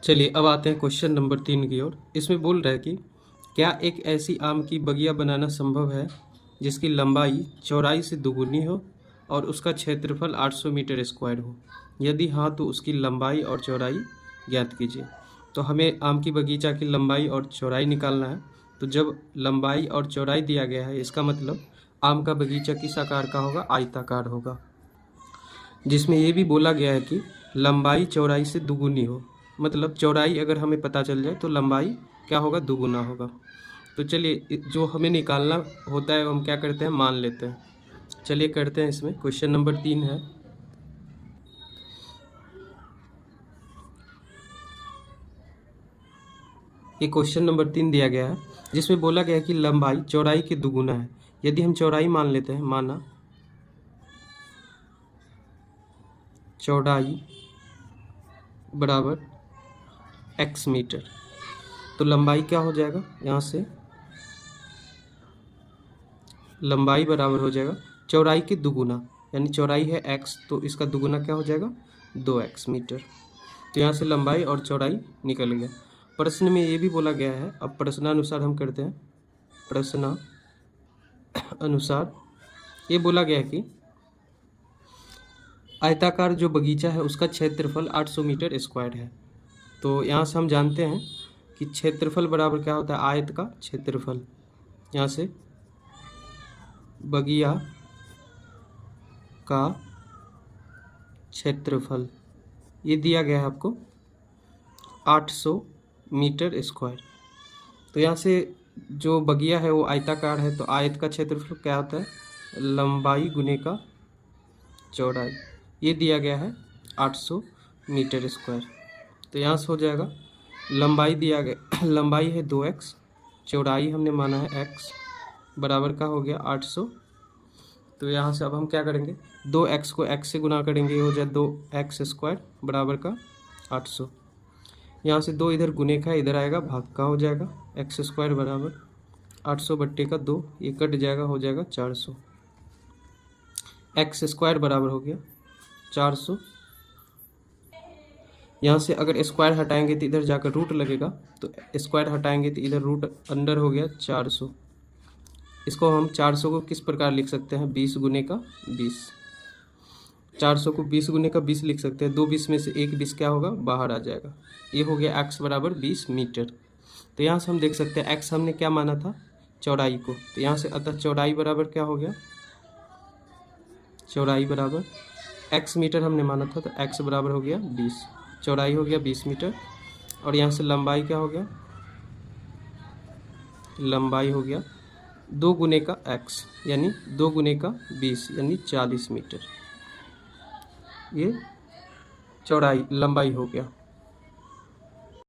चलिए अब आते हैं क्वेश्चन नंबर 3 की ओर। इसमें बोल रहा है कि क्या एक ऐसी आम की बगिया बनाना संभव है जिसकी लंबाई चौड़ाई से दोगुनी हो और उसका क्षेत्रफल 800 मीटर स्क्वायर हो। यदि हाँ तो उसकी लंबाई और चौड़ाई ज्ञात कीजिए। तो हमें आम की बगीचा की लंबाई और चौड़ाई निकालना है। तो जब लंबाई और चौड़ाई दिया गया है इसका मतलब आम का बगीचा किस आकार का होगा, आयताकार होगा। जिसमें ये भी बोला गया है कि लंबाई चौड़ाई से दुगुनी हो, मतलब चौड़ाई अगर हमें पता चल जाए तो लंबाई क्या होगा, दुगुना होगा। तो चलिए जो हमें निकालना होता है हम क्या करते हैं, मान लेते हैं। चलिए करते हैं। इसमें क्वेश्चन नंबर 3 है। ये क्वेश्चन नंबर 3 दिया गया है जिसमें बोला गया है कि लंबाई चौड़ाई के दुगुना है। यदि हम चौड़ाई मान लेते हैं, माना चौड़ाई बराबर x मीटर, तो लंबाई क्या हो जाएगा, यहाँ से लंबाई बराबर हो जाएगा चौड़ाई के दुगुना, यानी चौड़ाई है x तो इसका दुगुना क्या हो जाएगा, 2x मीटर। तो यहाँ से लंबाई और चौड़ाई निकल गया। प्रश्न में ये भी बोला गया है, अब प्रश्नानुसार हम करते हैं। प्रश्न अनुसार ये बोला गया है कि आयताकार जो बगीचा है उसका क्षेत्रफल 800 मीटर स्क्वायर है। तो यहाँ से हम जानते हैं कि क्षेत्रफल बराबर क्या होता है, आयत का क्षेत्रफल। यहाँ से बगिया का क्षेत्रफल ये दिया गया है आपको 800 मीटर स्क्वायर। तो यहाँ से जो बगिया है वो आयताकार है, तो आयत का क्षेत्रफल क्या होता है, लंबाई गुने का चौड़ाई। ये दिया गया है 800 मीटर स्क्वायर। तो यहाँ से हो जाएगा लंबाई दिया गया, लंबाई है 2x, चौड़ाई हमने माना है x, बराबर का हो गया 800। तो यहाँ से अब हम क्या करेंगे, 2x को x से गुना करेंगे, ये हो जाए 2x स्क्वायर बराबर का 800। यहाँ से 2 इधर गुने का इधर आएगा, भाग का हो जाएगा, x स्क्वायर बराबर 800 बट्टे का 2, ये कट जाएगा, हो जाएगा 400। x स्क्वायर बराबर हो गया 400। यहाँ से अगर स्क्वायर हटाएंगे तो इधर जाकर रूट लगेगा, तो स्क्वायर हटाएंगे तो इधर रूट अंडर हो गया 400। इसको हम 400 को किस प्रकार लिख सकते हैं, 20 गुने का 20। 400 को 20 गुने का 20 लिख सकते हैं। 2 20 में से एक 20 क्या होगा, बाहर आ जाएगा। ये हो गया x बराबर 20 मीटर। तो यहाँ से हम देख सकते हैं x हमने क्या माना था, चौड़ाई को। तो यहाँ से अतः चौड़ाई बराबर क्या हो गया, चौड़ाई बराबर x मीटर हमने माना था, तो x बराबर हो गया 20, चौड़ाई हो गया 20 मीटर। और यहाँ से लंबाई क्या हो गया, लंबाई हो गया 2 गुने का x, यानी 2 गुने का 20 यानी 40 मीटर। ये चौड़ाई लंबाई हो गया।